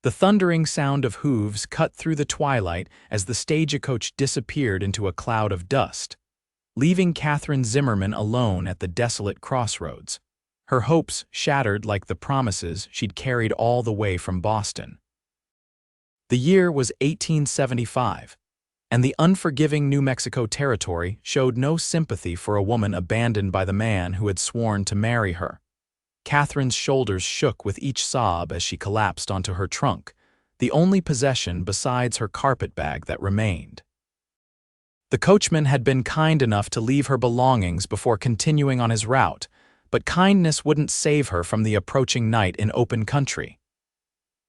The thundering sound of hooves cut through the twilight as the stagecoach disappeared into a cloud of dust, leaving Catherine Zimmerman alone at the desolate crossroads, her hopes shattered like the promises she'd carried all the way from Boston. The year was 1875, and the unforgiving New Mexico Territory showed no sympathy for a woman abandoned by the man who had sworn to marry her. Catherine's shoulders shook with each sob as she collapsed onto her trunk, the only possession besides her carpetbag that remained. The coachman had been kind enough to leave her belongings before continuing on his route, but kindness wouldn't save her from the approaching night in open country.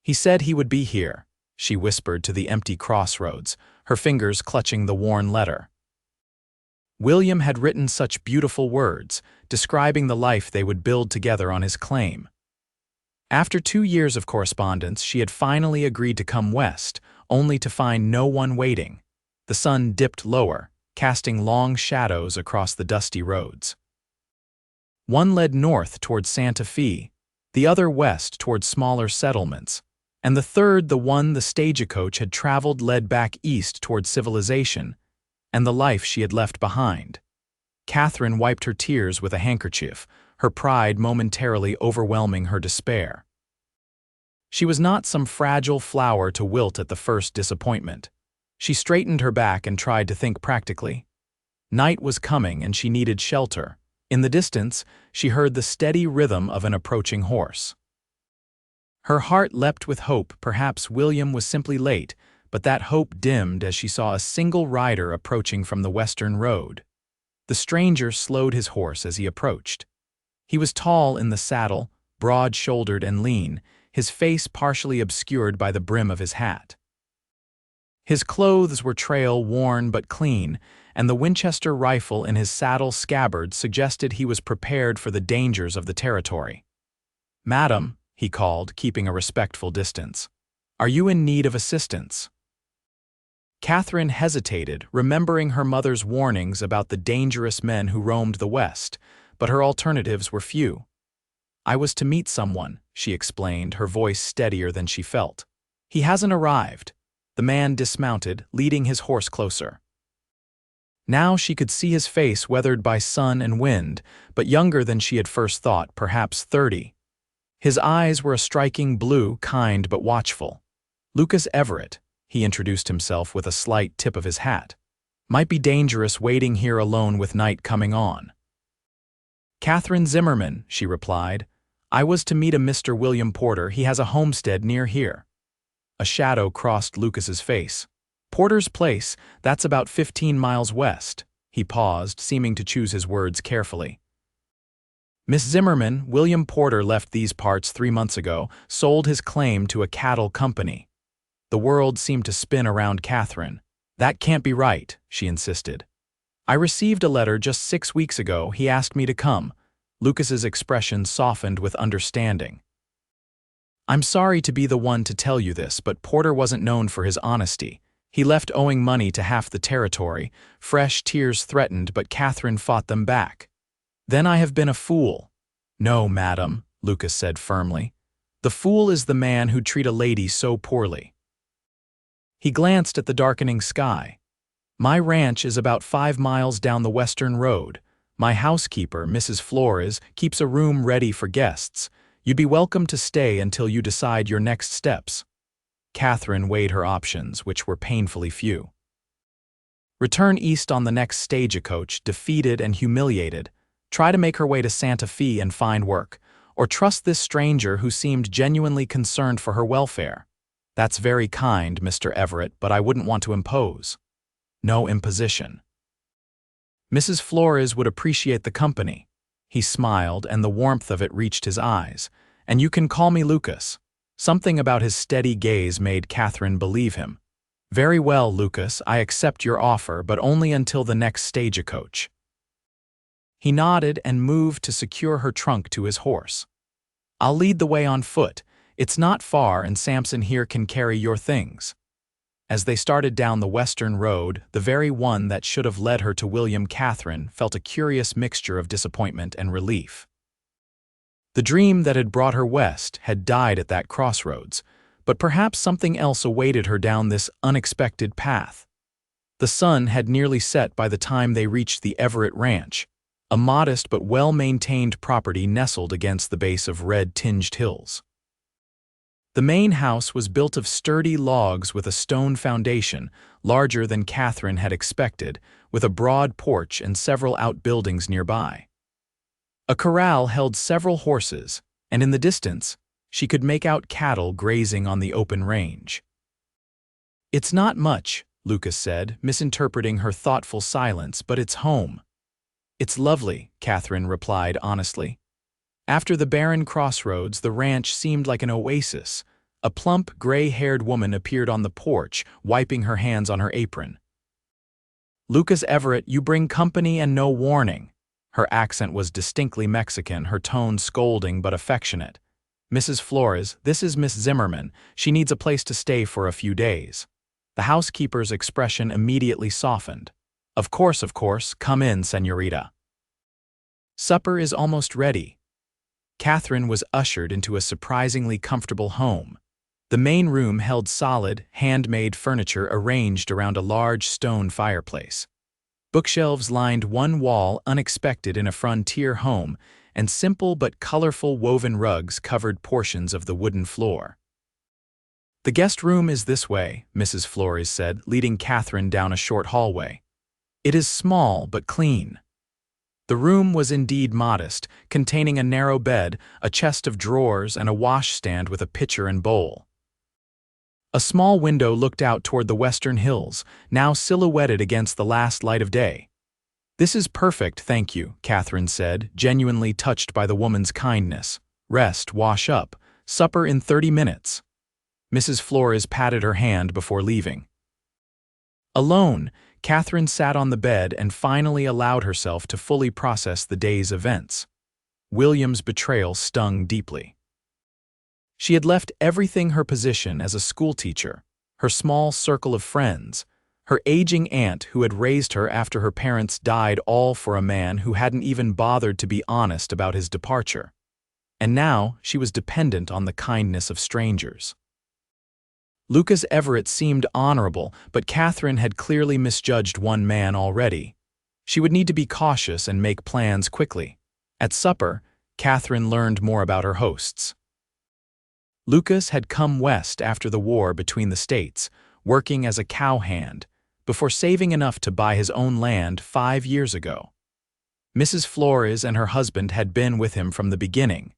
"He said he would be here," she whispered to the empty crossroads, her fingers clutching the worn letter. William had written such beautiful words, describing the life they would build together on his claim. After 2 years of correspondence, she had finally agreed to come west, only to find no one waiting. The sun dipped lower, casting long shadows across the dusty roads. One led north toward Santa Fe, the other west toward smaller settlements, and the third, the one the stagecoach had traveled, led back east toward civilization and the life she had left behind. Catherine wiped her tears with a handkerchief, her pride momentarily overwhelming her despair. She was not some fragile flower to wilt at the first disappointment. She straightened her back and tried to think practically. Night was coming and she needed shelter. In the distance, she heard the steady rhythm of an approaching horse. Her heart leapt with hope. Perhaps William was simply late, but that hope dimmed as she saw a single rider approaching from the western road. The stranger slowed his horse as he approached. He was tall in the saddle, broad-shouldered and lean, his face partially obscured by the brim of his hat. His clothes were trail-worn but clean, and the Winchester rifle in his saddle scabbard suggested he was prepared for the dangers of the territory. "Madam," he called, keeping a respectful distance, "are you in need of assistance?" Catherine hesitated, remembering her mother's warnings about the dangerous men who roamed the West, but her alternatives were few. "I was to meet someone," she explained, her voice steadier than she felt. "He hasn't arrived." The man dismounted, leading his horse closer. Now she could see his face, weathered by sun and wind, but younger than she had first thought, perhaps 30. His eyes were a striking blue, kind but watchful. "Lucas Everett," he introduced himself with a slight tip of his hat. "Might be dangerous waiting here alone with night coming on." "Catherine Zimmerman," she replied. "I was to meet a Mr. William Porter. He has a homestead near here." A shadow crossed Lucas's face. "Porter's place, that's about 15 miles west." He paused, seeming to choose his words carefully. "Miss Zimmerman, William Porter left these parts 3 months ago, sold his claim to a cattle company." The world seemed to spin around Catherine. "That can't be right," she insisted. "I received a letter just 6 weeks ago. He asked me to come." Lucas's expression softened with understanding. "I'm sorry to be the one to tell you this, but Porter wasn't known for his honesty. He left owing money to half the territory." Fresh tears threatened, but Catherine fought them back. "Then I have been a fool." "No, madam," Lucas said firmly. "The fool is the man who'd treat a lady so poorly." He glanced at the darkening sky. "My ranch is about 5 miles down the western road. My housekeeper, Mrs. Flores, keeps a room ready for guests. You'd be welcome to stay until you decide your next steps." Catherine weighed her options, which were painfully few. Return east on the next stagecoach, defeated and humiliated. Try to make her way to Santa Fe and find work, or trust this stranger who seemed genuinely concerned for her welfare. "That's very kind, Mr. Everett, but I wouldn't want to impose." "No imposition." "Mrs. Flores would appreciate the company." He smiled, and the warmth of it reached his eyes. "And you can call me Lucas." Something about his steady gaze made Catherine believe him. "Very well, Lucas, I accept your offer, but only until the next stagecoach." He nodded and moved to secure her trunk to his horse. "I'll lead the way on foot. It's not far, and Samson here can carry your things." As they started down the western road, the very one that should have led her to William, Catherine felt a curious mixture of disappointment and relief. The dream that had brought her west had died at that crossroads, but perhaps something else awaited her down this unexpected path. The sun had nearly set by the time they reached the Everett Ranch, a modest but well-maintained property nestled against the base of red-tinged hills. The main house was built of sturdy logs with a stone foundation, larger than Catherine had expected, with a broad porch and several outbuildings nearby. A corral held several horses, and in the distance, she could make out cattle grazing on the open range. "It's not much," Lucas said, misinterpreting her thoughtful silence, "but it's home." "It's lovely," Catherine replied honestly. After the barren crossroads, the ranch seemed like an oasis. A plump, gray-haired woman appeared on the porch, wiping her hands on her apron. "Lucas Everett, you bring company and no warning." Her accent was distinctly Mexican, her tone scolding but affectionate. "Mrs. Flores, this is Miss Zimmerman. She needs a place to stay for a few days." The housekeeper's expression immediately softened. Of course, come in, señorita." "Supper is almost ready." Catherine was ushered into a surprisingly comfortable home. The main room held solid, handmade furniture arranged around a large stone fireplace. Bookshelves lined one wall, unexpected in a frontier home, and simple but colorful woven rugs covered portions of the wooden floor. "The guest room is this way," Mrs. Flores said, leading Catherine down a short hallway. "It is small but clean." The room was indeed modest, containing a narrow bed, a chest of drawers, and a washstand with a pitcher and bowl. A small window looked out toward the western hills, now silhouetted against the last light of day. "This is perfect, thank you," Catherine said, genuinely touched by the woman's kindness. "Rest, wash up. Supper in 30 minutes." Mrs. Flores patted her hand before leaving. Alone, Catherine sat on the bed and finally allowed herself to fully process the day's events. William's betrayal stung deeply. She had left everything: her position as a schoolteacher, her small circle of friends, her aging aunt who had raised her after her parents died, all for a man who hadn't even bothered to be honest about his departure. And now she was dependent on the kindness of strangers. Lucas Everett seemed honorable, but Catherine had clearly misjudged one man already. She would need to be cautious and make plans quickly. At supper, Catherine learned more about her hosts. Lucas had come west after the war between the states, working as a cowhand, before saving enough to buy his own land 5 years ago. Mrs. Flores and her husband had been with him from the beginning.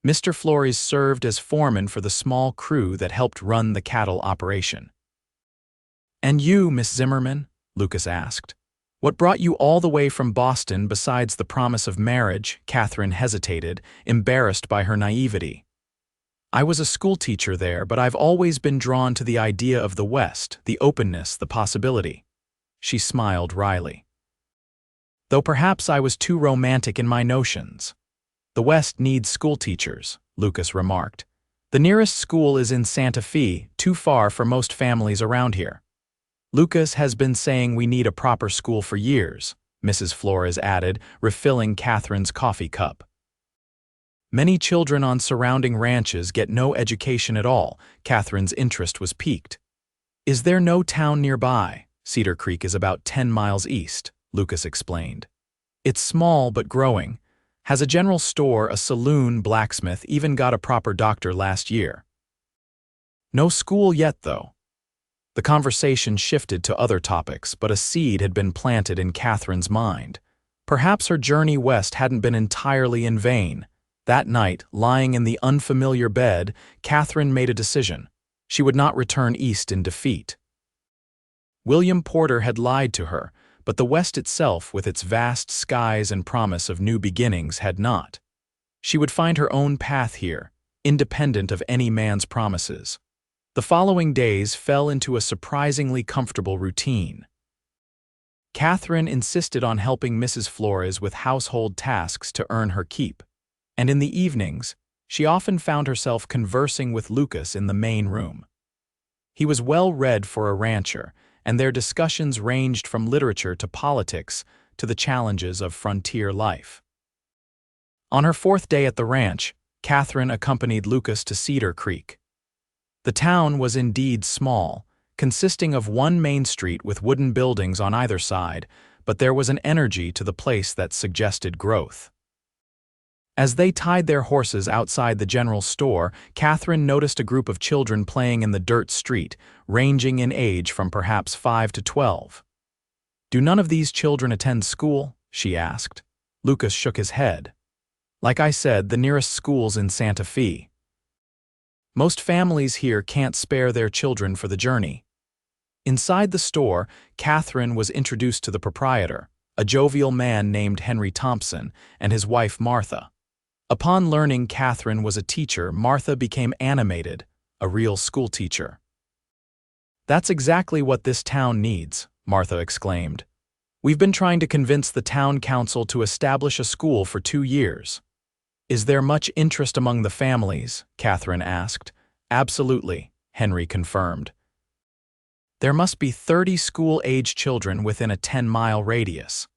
Mr. Flores served as foreman for the small crew that helped run the cattle operation. "And you, Miss Zimmerman?" Lucas asked. "What brought you all the way from Boston besides the promise of marriage?" Catherine hesitated, embarrassed by her naivety. "I was a schoolteacher there, but I've always been drawn to the idea of the West, the openness, the possibility." She smiled wryly. "Though perhaps I was too romantic in my notions." "The West needs schoolteachers," Lucas remarked. "The nearest school is in Santa Fe, too far for most families around here." "Lucas has been saying we need a proper school for years," Mrs. Flores added, refilling Catherine's coffee cup. "Many children on surrounding ranches get no education at all." Catherine's interest was piqued. "Is there no town nearby?" "Cedar Creek is about 10 miles east," Lucas explained. "It's small but growing. Has a general store, a saloon, blacksmith, even got a proper doctor last year." "No school yet, though." The conversation shifted to other topics, but a seed had been planted in Catherine's mind. Perhaps her journey west hadn't been entirely in vain. That night, lying in the unfamiliar bed, Catherine made a decision. She would not return east in defeat. William Porter had lied to her, but the West itself, with its vast skies and promise of new beginnings, had not. She would find her own path here, independent of any man's promises. The following days fell into a surprisingly comfortable routine. Catherine insisted on helping Mrs. Flores with household tasks to earn her keep, and in the evenings, she often found herself conversing with Lucas in the main room. He was well read for a rancher, and their discussions ranged from literature to politics to the challenges of frontier life. On her 4th day at the ranch, Catherine accompanied Lucas to Cedar Creek. The town was indeed small, consisting of one main street with wooden buildings on either side, but there was an energy to the place that suggested growth. As they tied their horses outside the general store, Catherine noticed a group of children playing in the dirt street, ranging in age from perhaps 5 to 12. "Do none of these children attend school?" she asked. Lucas shook his head. "Like I said, the nearest school's in Santa Fe. Most families here can't spare their children for the journey." Inside the store, Catherine was introduced to the proprietor, a jovial man named Henry Thompson, and his wife Martha. Upon learning Catherine was a teacher, Martha became animated, a real schoolteacher. "That's exactly what this town needs," Martha exclaimed. "We've been trying to convince the town council to establish a school for 2 years. "Is there much interest among the families?" Catherine asked. "Absolutely," Henry confirmed. "There must be 30 school-age children within a 10-mile radius.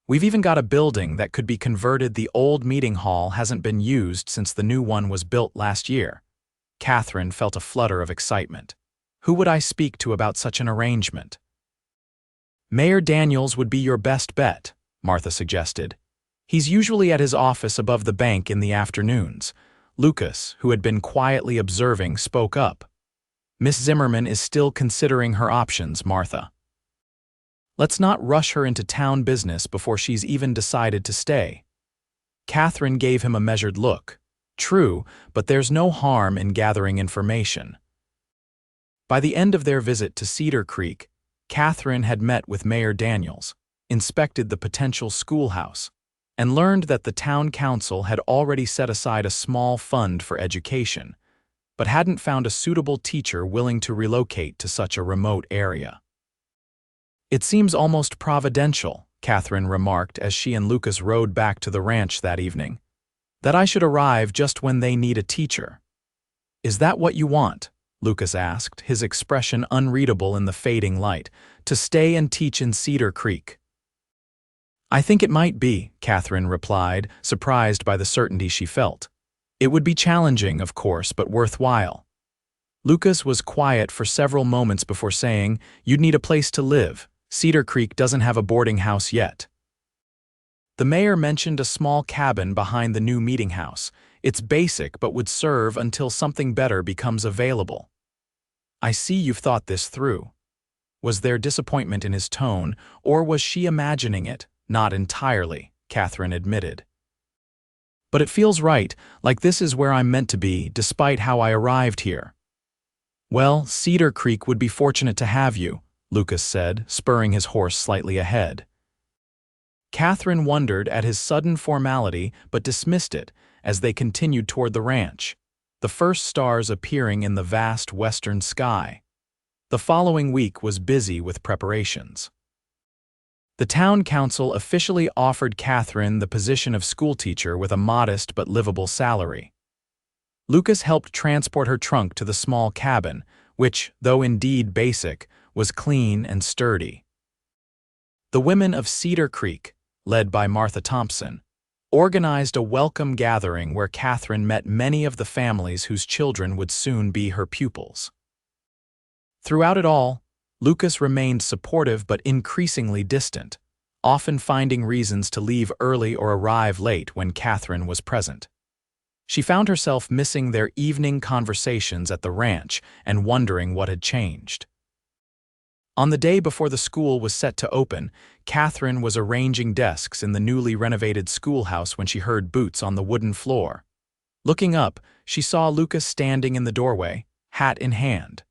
We've even got a building that could be converted. The old meeting hall hasn't been used since the new one was built last year." Catherine felt a flutter of excitement. Who would I speak to about such an arrangement? "Mayor Daniels would be your best bet," Martha suggested. "He's usually at his office above the bank in the afternoons." Lucas, who had been quietly observing, spoke up. "Miss Zimmerman is still considering her options, Martha. Let's not rush her into town business before she's even decided to stay." Catherine gave him a measured look. "True, but there's no harm in gathering information." By the end of their visit to Cedar Creek, Catherine had met with Mayor Daniels, inspected the potential schoolhouse, and learned that the town council had already set aside a small fund for education, but hadn't found a suitable teacher willing to relocate to such a remote area. "It seems almost providential," Catherine remarked as she and Lucas rode back to the ranch that evening, "that I should arrive just when they need a teacher." "Is that what you want?" Lucas asked, his expression unreadable in the fading light. "To stay and teach in Cedar Creek?" "I think it might be," Catherine replied, surprised by the certainty she felt. "It would be challenging, of course, but worthwhile." Lucas was quiet for several moments before saying, "You'd need a place to live. Cedar Creek doesn't have a boarding house yet." The mayor mentioned a small cabin behind the new meeting house. "It's basic but would serve until something better becomes available." "I see you've thought this through." Was there disappointment in his tone, or was she imagining it? "Not entirely," Catherine admitted. "But it feels right, like this is where I'm meant to be, despite how I arrived here." "Well, Cedar Creek would be fortunate to have you," Lucas said, spurring his horse slightly ahead. Catherine wondered at his sudden formality but dismissed it as they continued toward the ranch, the first stars appearing in the vast western sky. The following week was busy with preparations. The town council officially offered Catherine the position of schoolteacher with a modest but livable salary. Lucas helped transport her trunk to the small cabin, which, though indeed basic, was clean and sturdy. The women of Cedar Creek, led by Martha Thompson, organized a welcome gathering where Catherine met many of the families whose children would soon be her pupils. Throughout it all, Lucas remained supportive but increasingly distant, often finding reasons to leave early or arrive late when Catherine was present. She found herself missing their evening conversations at the ranch and wondering what had changed. On the day before the school was set to open, Catherine was arranging desks in the newly renovated schoolhouse when she heard boots on the wooden floor. Looking up, she saw Lucas standing in the doorway, hat in hand.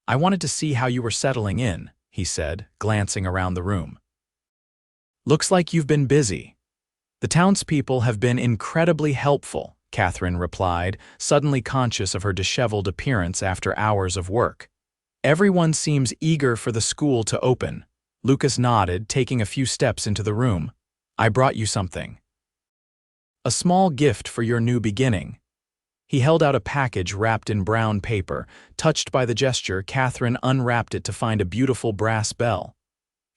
"I wanted to see how you were settling in," he said, glancing around the room. "Looks like you've been busy." "The townspeople have been incredibly helpful," Catherine replied, suddenly conscious of her disheveled appearance after hours of work. "Everyone seems eager for the school to open." Lucas nodded, taking a few steps into the room. "I brought you something. A small gift for your new beginning." He held out a package wrapped in brown paper. Touched by the gesture, Catherine unwrapped it to find a beautiful brass bell.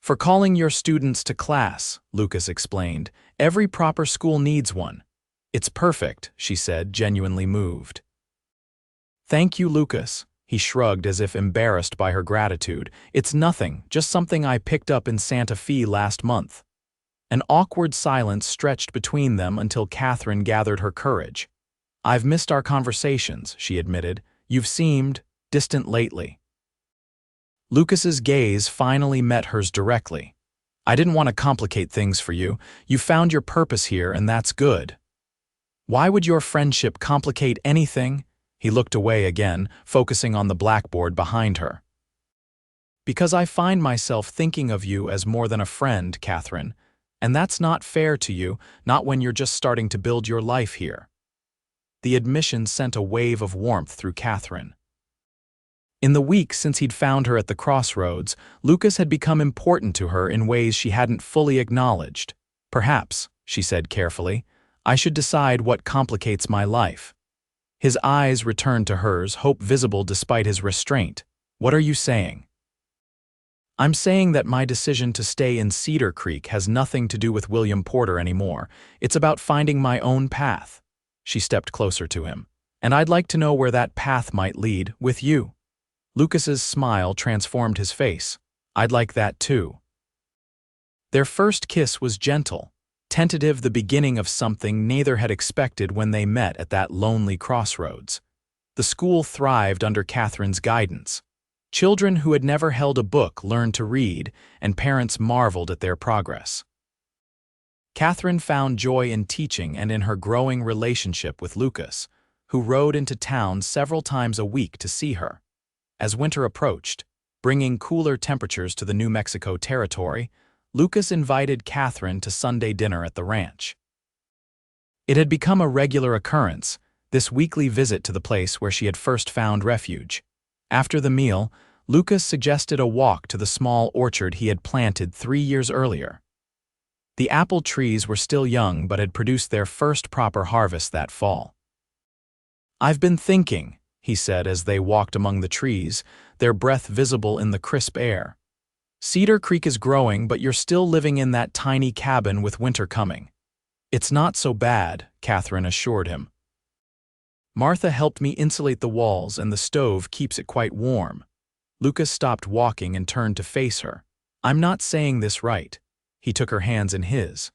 "For calling your students to class," Lucas explained. "Every proper school needs one." "It's perfect," she said, genuinely moved. "Thank you, Lucas." He shrugged as if embarrassed by her gratitude. "It's nothing, just something I picked up in Santa Fe last month." An awkward silence stretched between them until Catherine gathered her courage. "I've missed our conversations," she admitted. "You've seemed distant lately." Lucas's gaze finally met hers directly. "I didn't want to complicate things for you. You found your purpose here, and that's good." "Why would your friendship complicate anything?" He looked away again, focusing on the blackboard behind her. "Because I find myself thinking of you as more than a friend, Catherine, and that's not fair to you, not when you're just starting to build your life here." The admission sent a wave of warmth through Catherine. In the weeks since he'd found her at the Crossroads, Lucas had become important to her in ways she hadn't fully acknowledged. "Perhaps," she said carefully, "I should decide what complicates my life." His eyes returned to hers, hope visible despite his restraint. "What are you saying?" "I'm saying that my decision to stay in Cedar Creek has nothing to do with William Porter anymore. It's about finding my own path." She stepped closer to him. "And I'd like to know where that path might lead, with you." Lucas's smile transformed his face. "I'd like that too." Their first kiss was gentle, tentative, the beginning of something neither had expected when they met at that lonely crossroads. The school thrived under Catherine's guidance. Children who had never held a book learned to read, and parents marveled at their progress. Catherine found joy in teaching and in her growing relationship with Lucas, who rode into town several times a week to see her. As winter approached, bringing cooler temperatures to the New Mexico territory, Lucas invited Catherine to Sunday dinner at the ranch. It had become a regular occurrence, this weekly visit to the place where she had first found refuge. After the meal, Lucas suggested a walk to the small orchard he had planted 3 years earlier. The apple trees were still young but had produced their first proper harvest that fall. "I've been thinking," he said as they walked among the trees, their breath visible in the crisp air. "Cedar Creek is growing, but you're still living in that tiny cabin with winter coming." "It's not so bad," Catherine assured him. "Martha helped me insulate the walls and the stove keeps it quite warm." Lucas stopped walking and turned to face her. "I'm not saying this right." He took her hands in his.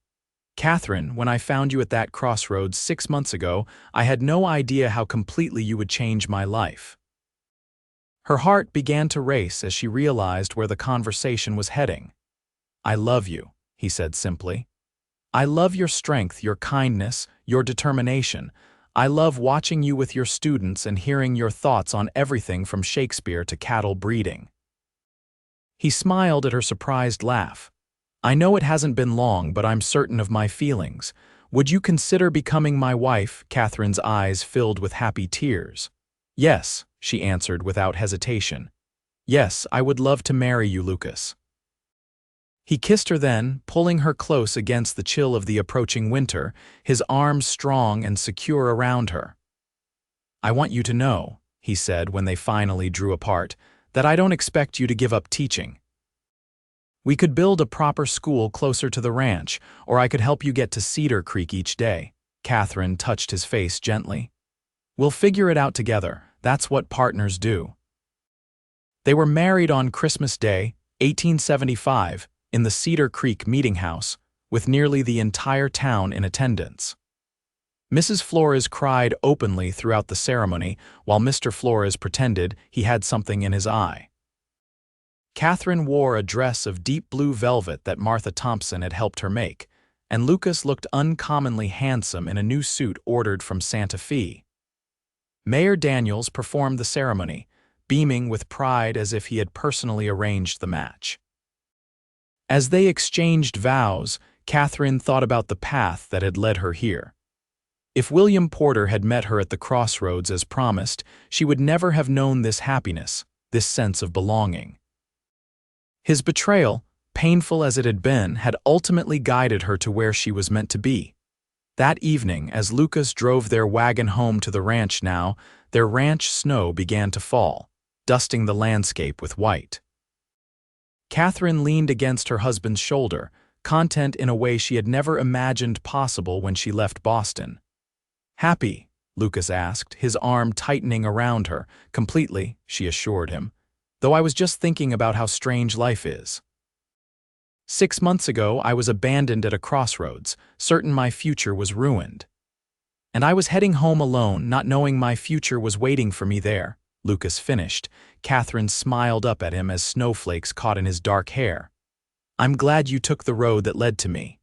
"Catherine, when I found you at that crossroads 6 months ago, I had no idea how completely you would change my life." Her heart began to race as she realized where the conversation was heading. "I love you," he said simply. "I love your strength, your kindness, your determination. I love watching you with your students and hearing your thoughts on everything from Shakespeare to cattle breeding." He smiled at her surprised laugh. "I know it hasn't been long, but I'm certain of my feelings. Would you consider becoming my wife?" Catherine's eyes filled with happy tears. "Yes," she answered without hesitation. "Yes, I would love to marry you, Lucas." He kissed her then, pulling her close against the chill of the approaching winter, his arms strong and secure around her. "I want you to know," he said when they finally drew apart, "that I don't expect you to give up teaching. We could build a proper school closer to the ranch, or I could help you get to Cedar Creek each day." Catherine touched his face gently. "We'll figure it out together. That's what partners do." They were married on Christmas Day, 1875, in the Cedar Creek Meeting House, with nearly the entire town in attendance. Mrs. Flores cried openly throughout the ceremony, while Mr. Flores pretended he had something in his eye. Catherine wore a dress of deep blue velvet that Martha Thompson had helped her make, and Lucas looked uncommonly handsome in a new suit ordered from Santa Fe. Mayor Daniels performed the ceremony, beaming with pride as if he had personally arranged the match. As they exchanged vows, Catherine thought about the path that had led her here. If William Porter had met her at the crossroads as promised, she would never have known this happiness, this sense of belonging. His betrayal, painful as it had been, had ultimately guided her to where she was meant to be. That evening, as Lucas drove their wagon home to the ranch now, their ranch snow began to fall, dusting the landscape with white. Catherine leaned against her husband's shoulder, content in a way she had never imagined possible when she left Boston. "Happy," Lucas asked, his arm tightening around her. Completely, she assured him. Though I was just thinking about how strange life is. 6 months ago, I was abandoned at a crossroads, certain my future was ruined. And I was heading home alone, not knowing my future was waiting for me there. Lucas finished. Catherine smiled up at him as snowflakes caught in his dark hair. I'm glad you took the road that led to me.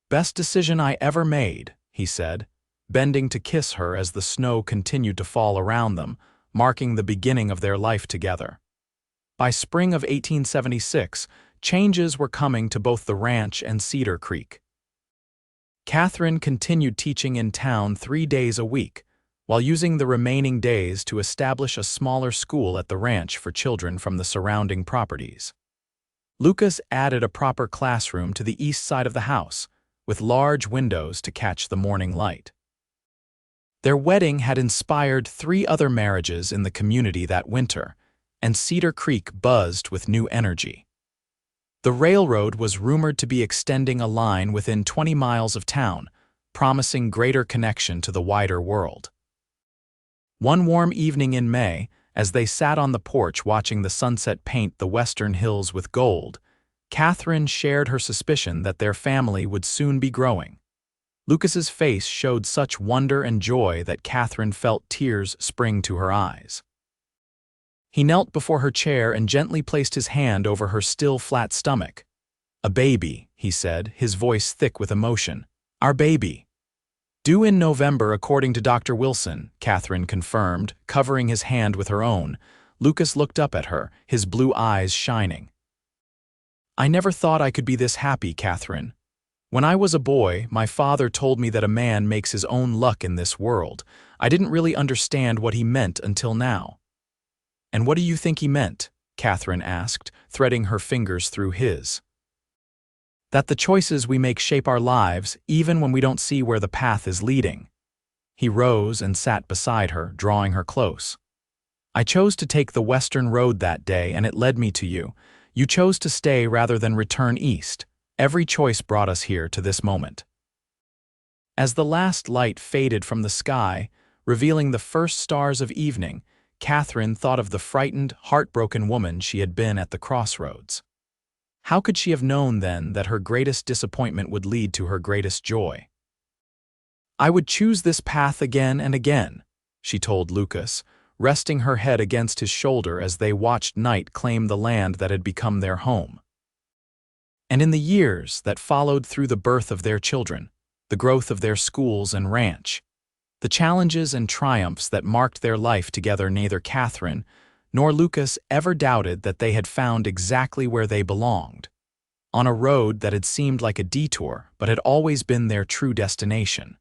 Best decision I ever made, he said, bending to kiss her as the snow continued to fall around them, marking the beginning of their life together. By spring of 1876, changes were coming to both the ranch and Cedar Creek. Catherine continued teaching in town 3 days a week, while using the remaining days to establish a smaller school at the ranch for children from the surrounding properties. Lucas added a proper classroom to the east side of the house, with large windows to catch the morning light. Their wedding had inspired 3 other marriages in the community that winter, and Cedar Creek buzzed with new energy. The railroad was rumored to be extending a line within 20 miles of town, promising greater connection to the wider world. One warm evening in May, as they sat on the porch watching the sunset paint the western hills with gold, Catherine shared her suspicion that their family would soon be growing. Lucas's face showed such wonder and joy that Catherine felt tears spring to her eyes. He knelt before her chair and gently placed his hand over her still flat stomach. A baby, he said, his voice thick with emotion. Our baby. Due in November according to Dr. Wilson, Catherine confirmed, covering his hand with her own. Lucas looked up at her, his blue eyes shining. I never thought I could be this happy, Catherine. When I was a boy, my father told me that a man makes his own luck in this world. I didn't really understand what he meant until now. And what do you think he meant? Catherine asked, threading her fingers through his. That the choices we make shape our lives, even when we don't see where the path is leading. He rose and sat beside her, drawing her close. I chose to take the western road that day, and it led me to you. You chose to stay rather than return east. Every choice brought us here to this moment. As the last light faded from the sky, revealing the first stars of evening, Catherine thought of the frightened, heartbroken woman she had been at the crossroads. How could she have known then that her greatest disappointment would lead to her greatest joy? I would choose this path again and again, she told Lucas, resting her head against his shoulder as they watched night claim the land that had become their home. And in the years that followed through the birth of their children, the growth of their schools and ranch, the challenges and triumphs that marked their life together, neither Catherine nor Lucas ever doubted that they had found exactly where they belonged, on a road that had seemed like a detour but had always been their true destination.